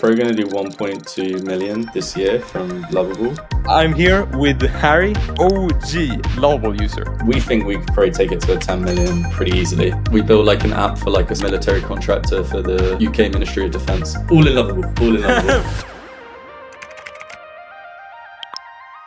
probably going to do 1.2 million this year from Lovable. I'm here with Harry, OG Lovable user. We think we could probably take it to 10 million pretty easily. We built like an app for like a military contractor for the UK Ministry of Defence. All in Lovable, all in Lovable.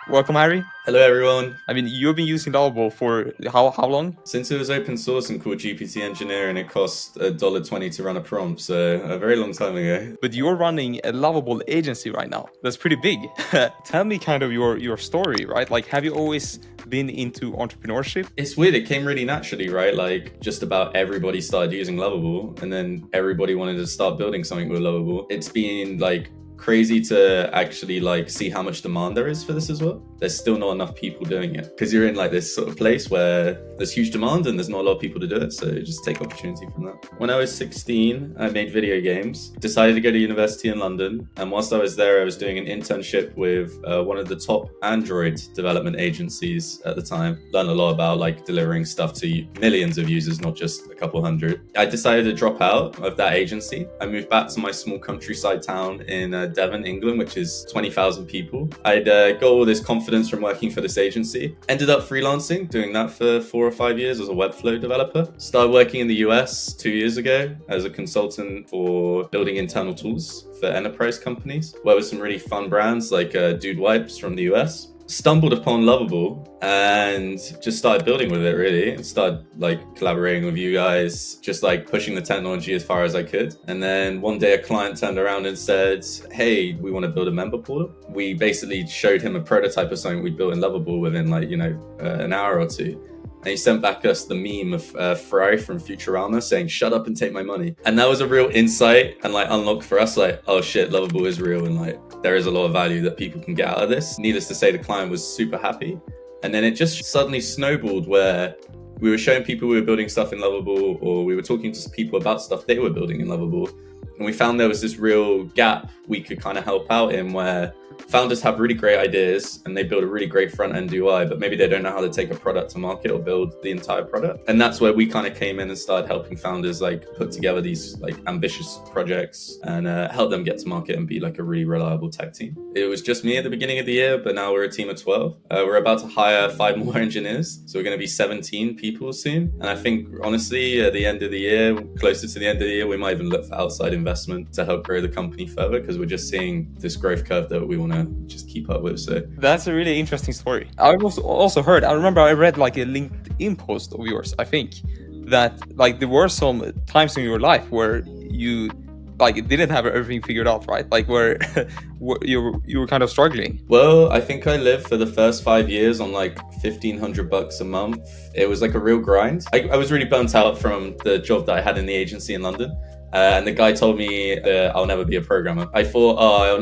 Welcome, Harry. Hello, everyone. I mean, you've been using Lovable for how long? Since it was open source and called GPT Engineer, and it cost $1.20 to run a prompt, so a very long time ago. But you're running a Lovable agency right now. That's pretty big. Tell me kind of your story, right? Like, have you always been into entrepreneurship? It's weird. It came really naturally, right? Like, just about everybody started using Lovable, and then everybody wanted to start building something with Lovable. It's been like crazy to actually like see how much demand there is for this as well. There's still not enough people doing it because you're in like this sort of place where there's huge demand and there's not a lot of people to do it, so just take opportunity from that. When I was 16, I made video games, decided to go to university in London, and whilst I was there I was doing an internship with one of the top Android development agencies at the time. Learned a lot about like delivering stuff to millions of users, not just a couple hundred. I decided to drop out of that agency. I moved back to my small countryside town in Devon, England, which is 20,000 people. I'd got all this confidence from working for this agency. Ended up freelancing, doing that for 4 or 5 years as a Webflow developer. Started working in the US 2 years ago as a consultant for building internal tools for enterprise companies. Worked with some really fun brands like Dude Wipes from the US. Stumbled upon Lovable and just started building with it, really, and started like collaborating with you guys, just like pushing the technology as far as I could. And then one day a client turned around and said, hey, we want to build a member portal. We basically showed him a prototype of something we built in Lovable within like, an hour or two. And he sent back us the meme of Fry from Futurama saying, shut up and take my money. And that was a real insight and like unlock for us, like, oh shit, Lovable is real. And like, there is a lot of value that people can get out of this. Needless to say, the client was super happy. And then it just suddenly snowballed where we were showing people we were building stuff in Lovable, or we were talking to people about stuff they were building in Lovable. And we found there was this real gap we could kind of help out in, where founders have really great ideas and they build a really great front-end UI, but maybe they don't know how to take a product to market or build the entire product. And that's where we kind of came in and started helping founders like put together these like ambitious projects and help them get to market and be like a really reliable tech team. It was just me at the beginning of the year, but now we're a team of 12. We're about to hire 5 more engineers, so we're going to be 17 people soon. And I think honestly, at the end of the year, closer to the end of the year, we might even look for outside investment to help grow the company further, because we're just seeing this growth curve that we want to just keep up with. So that's a really interesting story. I also heard, I remember I read like a LinkedIn post of yours, I think, that like there were some times in your life where you like didn't have everything figured out, right? Like where you were kind of struggling. Well, I think I lived for the first 5 years on like $1,500 a month. It was like a real grind. I was really burnt out from the job that I had in the agency in London. And the guy told me I'll never be a programmer. I thought,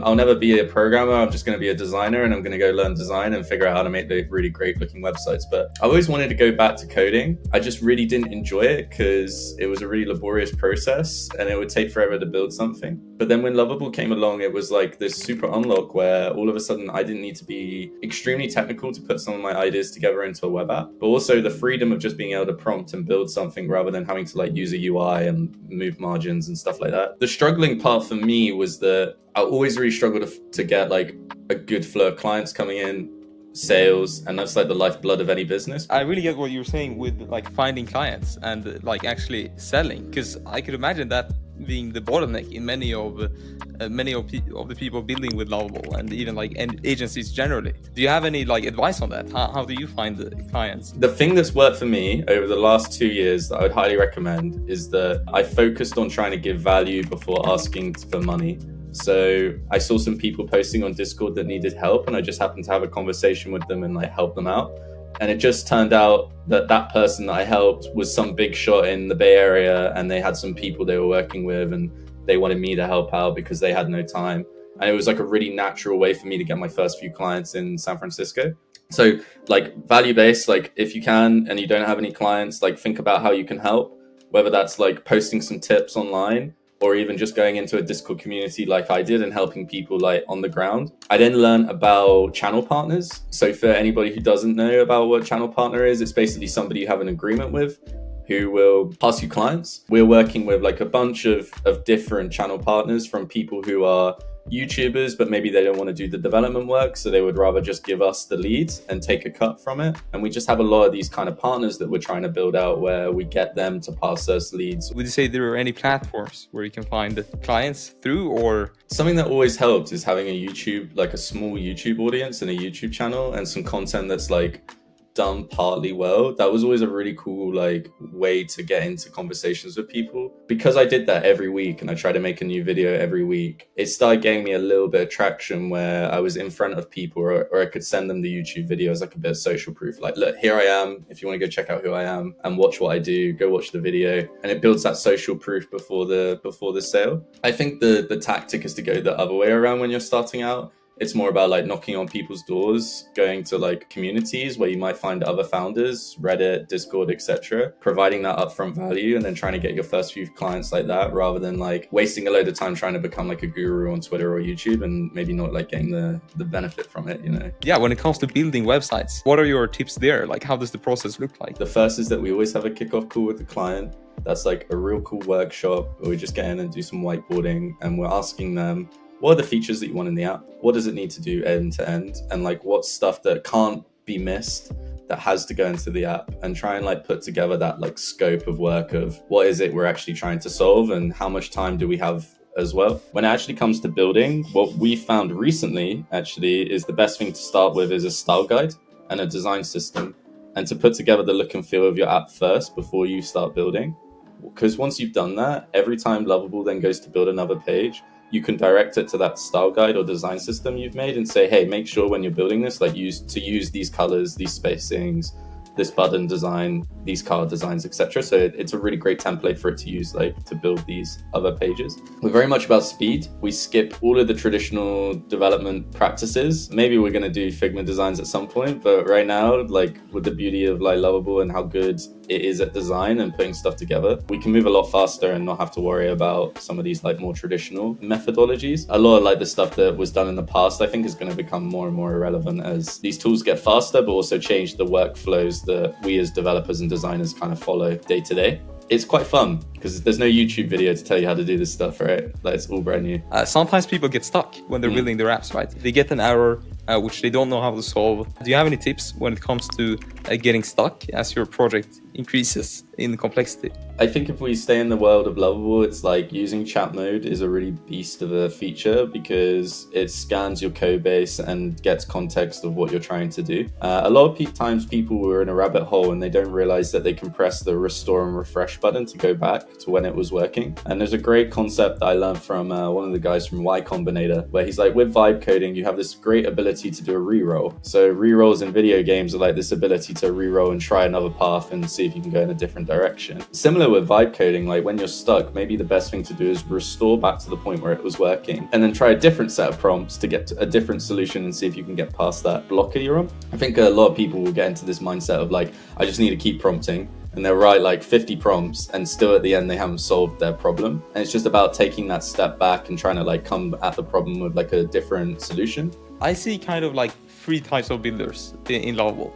I'll never be a programmer. I'm just going to be a designer, and I'm going to go learn design and figure out how to make the really great looking websites. But I always wanted to go back to coding. I just really didn't enjoy it because it was a really laborious process and it would take forever to build something. But then when Lovable came along, it was like this super unlock where all of a sudden I didn't need to be extremely technical to put some of my ideas together into a web app, but also the freedom of just being able to prompt and build something rather than having to like use a UI and move margins and stuff like that. The struggling part for me was that I always really struggled to get like a good flow of clients coming in, sales, and that's like the lifeblood of any business. I really get what you're saying with like finding clients and like actually selling, because I could imagine that being the bottleneck in many of the people building with Lovable and even like agencies generally. Do you have any like advice on that? How do you find the clients? The thing that's worked for me over the last 2 years that I would highly recommend is that I focused on trying to give value before asking for money. So I saw some people posting on Discord that needed help, and I just happened to have a conversation with them and like help them out. And it just turned out that that person that I helped was some big shot in the Bay Area, and they had some people they were working with and they wanted me to help out because they had no time. And it was like a really natural way for me to get my first few clients in San Francisco. So like value-based, like if you can and you don't have any clients, like think about how you can help, whether that's like posting some tips online or even just going into a Discord community like I did and helping people like on the ground. I then learned about channel partners. So for anybody who doesn't know about what channel partner is, it's basically somebody you have an agreement with who will pass you clients. We're working with like a bunch of different channel partners, from people who are YouTubers, but maybe they don't want to do the development work, so they would rather just give us the leads and take a cut from it. And we just have a lot of these kind of partners that we're trying to build out, where we get them to pass us leads. Would you say there are any platforms where you can find the clients through? Or something that always helps is having a YouTube, like a small YouTube audience and a YouTube channel, and some content that's like done partly well. That was always a really cool like way to get into conversations with people. Because I did that every week and I tried to make a new video every week, it started getting me a little bit of traction where I was in front of people, or I could send them the YouTube videos like a bit of social proof, like, look, here I am, if you want to go check out who I am and watch what I do, go watch the video. And it builds that social proof before the sale. I think the tactic is to go the other way around when you're starting out. It's more about like knocking on people's doors, going to like communities where you might find other founders, Reddit, Discord, etc., providing that upfront value, and then trying to get your first few clients like that, rather than like wasting a load of time trying to become like a guru on Twitter or YouTube and maybe not like getting the benefit from it, you know? Yeah, when it comes to building websites, what are your tips there? Like, how does the process look like? The first is that we always have a kickoff call with the client. That's like a real cool workshop where we just get in and do some whiteboarding, and we're asking them, what are the features that you want in the app? What does it need to do end to end? And like what's stuff that can't be missed that has to go into the app, and try and like put together that like scope of work of what is it we're actually trying to solve and how much time do we have as well. When it actually comes to building, what we found recently actually is the best thing to start with is a style guide and a design system, and to put together the look and feel of your app first before you start building. Because once you've done that, every time Lovable then goes to build another page, you can direct it to that style guide or design system you've made and say, hey, make sure when you're building this, like use these colors, these spacings, this button design, these card designs, etc. So it's a really great template for it to use, like to build these other pages. We're very much about speed. We skip all of the traditional development practices. Maybe we're going to do Figma designs at some point, but right now, like with the beauty of like Lovable and how good it is at design and putting stuff together, we can move a lot faster and not have to worry about some of these like more traditional methodologies. A lot of like the stuff that was done in the past, I think, is going to become more and more irrelevant as these tools get faster, but also change the workflows that we as developers and designers kind of follow day to day. It's quite fun because there's no YouTube video to tell you how to do this stuff, right? Like it's all brand new. Sometimes people get stuck when they're building their apps, right? They get an error which they don't know how to solve. Do you have any tips when it comes to getting stuck as your project increases in complexity? I think if we stay in the world of Lovable, it's like using chat mode is a really beast of a feature because it scans your code base and gets context of what you're trying to do. A lot of times people were in a rabbit hole and they don't realize that they can press the restore and refresh button to go back to when it was working. And there's a great concept that I learned from one of the guys from Y Combinator, where he's like, with vibe coding, you have this great ability to do a reroll. So rerolls in video games are like this ability to reroll and try another path and see if you can go in a different direction. Similar with vibe coding, like when you're stuck, maybe the best thing to do is restore back to the point where it was working and then try a different set of prompts to get to a different solution and see if you can get past that blocker you're on. I think a lot of people will get into this mindset of like, I just need to keep prompting, and they'll write like 50 prompts and still at the end they haven't solved their problem. And it's just about taking that step back and trying to like come at the problem with like a different solution. I see kind of like three types of builders in Lovable.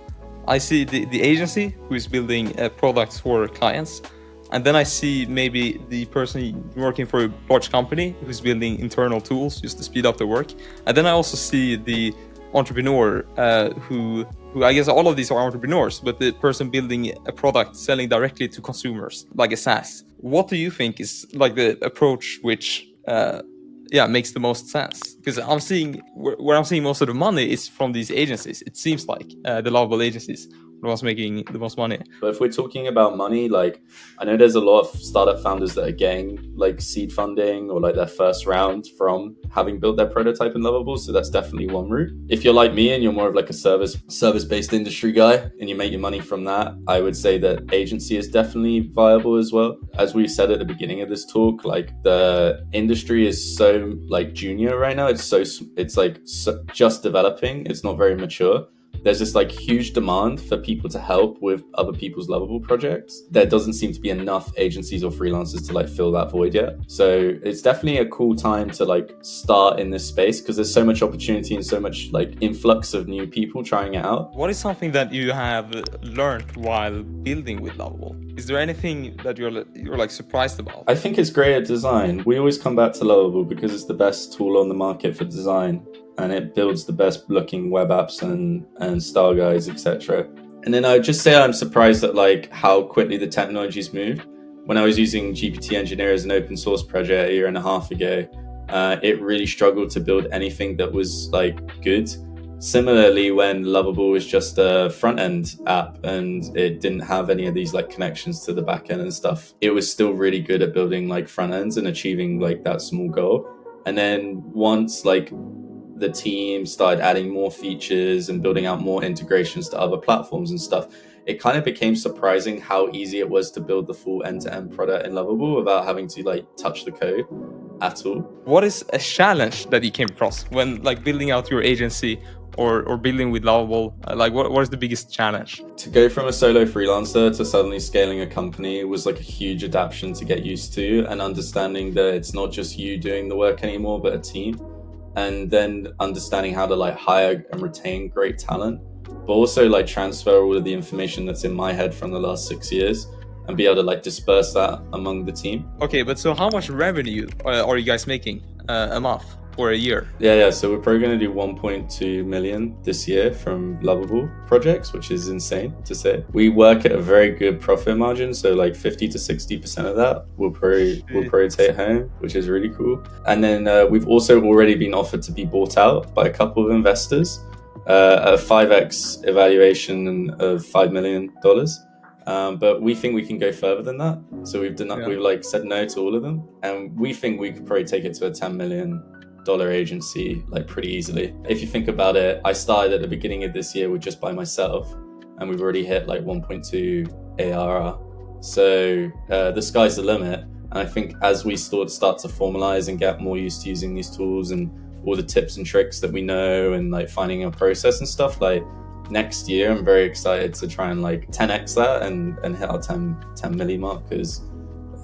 I see the agency who is building products for clients. And then I see maybe the person working for a large company who's building internal tools just to speed up the work. And then I also see the entrepreneur who I guess all of these are entrepreneurs, but the person building a product selling directly to consumers, like a SaaS. What do you think is like the approach which makes the most sense? Because I'm seeing where I'm seeing most of the money is from these agencies. It seems like the Lovable agencies are the ones making the most money. But if we're talking about money, like I know there's a lot of startup founders that are getting like seed funding or like their first round from having built their prototype in Lovable. So that's definitely one route. If you're like me and you're more of like a service-based industry guy and you make your money from that, I would say that agency is definitely viable as well. As we said at the beginning of this talk, like the industry is so like junior right now. It's just developing. It's not very mature. there's this like huge demand for people to help with other people's Lovable projects. There doesn't seem to be enough agencies or freelancers to like fill that void yet. So it's definitely a cool time to like start in this space because there's so much opportunity and so much like influx of new people trying it out. What is something that you have learned while building with Lovable? Is there anything that you're like surprised about? I think it's great at design. We always come back to Lovable because it's the best tool on the market for design, and it builds the best looking web apps and style guides, etc. And then I would just say I'm surprised at like how quickly the technology's moved. When I was using GPT Engineer as an open source project a year and a half ago, it really struggled to build anything that was like good. Similarly, when Lovable was just a front-end app and it didn't have any of these like connections to the back end and stuff, it was still really good at building like front ends and achieving like that small goal. And then once like the team started adding more features and building out more integrations to other platforms and stuff, it kind of became surprising how easy it was to build the full end-to-end product in Lovable without having to like touch the code at all. What is a challenge that you came across when like building out your agency or building with Lovable? Like what is the biggest challenge? To go from a solo freelancer to suddenly scaling a company was like a huge adaptation to get used to, and understanding that it's not just you doing the work anymore, but a team. And then understanding how to like hire and retain great talent, but also like transfer all of the information that's in my head from the last 6 years and be able to like disperse that among the team. Okay, but so how much revenue are you guys making a month or a year? Yeah. So we're probably going to do 1.2 million this year from Lovable projects, which is insane to say. We work at a very good profit margin, so like 50 to 60% of that we'll probably take home, which is really cool. And then we've also already been offered to be bought out by a couple of investors, a 5x evaluation of $5 million. But we think we can go further than that. So we've like said no to all of them, and we think we could probably take it to a $10 million agency like pretty easily. If you think about it, I started at the beginning of this year with just by myself, and we've already hit like 1.2 ARR. So the sky's the limit. And I think as we start to formalize and get more used to using these tools and all the tips and tricks that we know and like finding a process and stuff, like next year I'm very excited to try and like 10x that and hit our 10 milli mark, because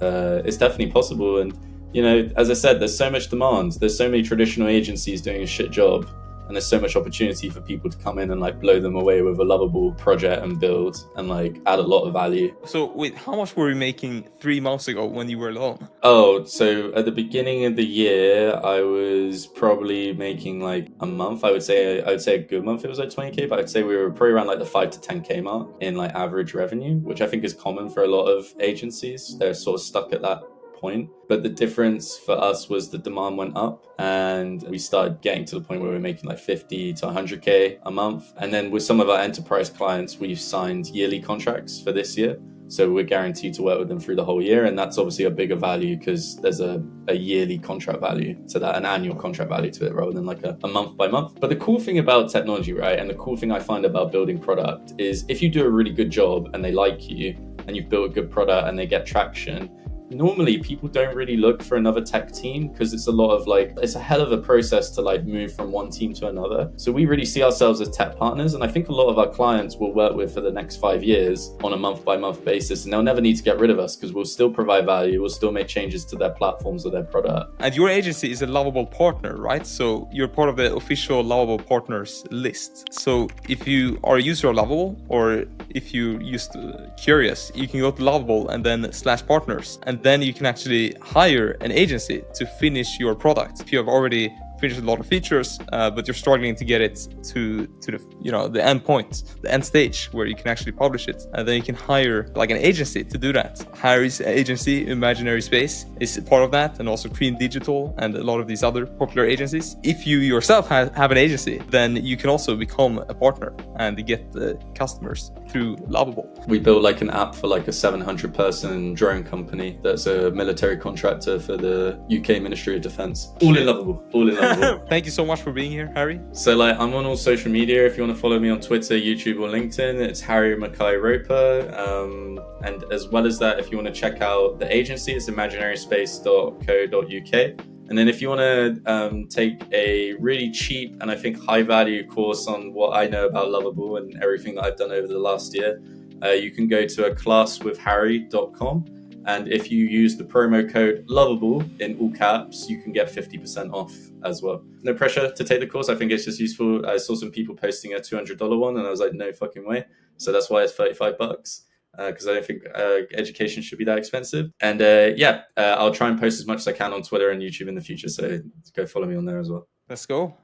it's definitely possible. And you know, as I said, there's so much demand. There's so many traditional agencies doing a shit job, and there's so much opportunity for people to come in and like blow them away with a Lovable project and build and like add a lot of value. So wait, how much were you making 3 months ago when you were alone? Oh, so at the beginning of the year, I was probably making like a month. I would say a good month, it was like 20K, but I'd say we were probably around like the 5 to 10K mark in like average revenue, which I think is common for a lot of agencies. They're sort of stuck at that point. But the difference for us was the demand went up, and we started getting to the point where we were making like 50 to 100K a month. And then with some of our enterprise clients, we've signed yearly contracts for this year. So we're guaranteed to work with them through the whole year. And that's obviously a bigger value because there's a yearly contract value to that, an annual contract value to it, rather than like a month by month. But the cool thing about technology, right, and the cool thing I find about building product is if you do a really good job and they like you and you've built a good product and they get traction, normally people don't really look for another tech team, because it's a hell of a process to like move from one team to another. So we really see ourselves as tech partners, and I think a lot of our clients will work with for the next 5 years on a month by month basis, and they'll never need to get rid of us because we'll still provide value, we'll still make changes to their platforms or their product. And your agency is a Lovable partner, right? So you're part of the official Lovable partners list. So if you are a user of Lovable, or if you used curious, you can go to Lovable and then /partners, and then you can actually hire an agency to finish your product. If you have already finished a lot of features, but you're struggling to get it to the end point, the end stage where you can actually publish it, and then you can hire like an agency to do that. Harry's agency, Imaginary Space, is part of that, and also Cream Digital and a lot of these other popular agencies. If you yourself have an agency, then you can also become a partner and get the customers through Lovable. We built like an app for like a 700 person drone company that's a military contractor for the UK Ministry of Defence. All in Lovable. Thank you so much for being here, Harry. So like I'm on all social media. If you want to follow me on Twitter, YouTube or LinkedIn, it's Harry Mckay Roper. And as well as that, if you want to check out the agency, it's imaginaryspace.co.uk. And then if you want to take a really cheap and I think high value course on what I know about Lovable and everything that I've done over the last year, you can go to a classwithharry.com. And if you use the promo code Lovable in all caps, you can get 50% off as well. No pressure to take the course. I think it's just useful. I saw some people posting a $200 one and I was like, no fucking way. So that's why it's $35 because I don't think education should be that expensive. And I'll try and post as much as I can on Twitter and YouTube in the future. So go follow me on there as well. Let's go.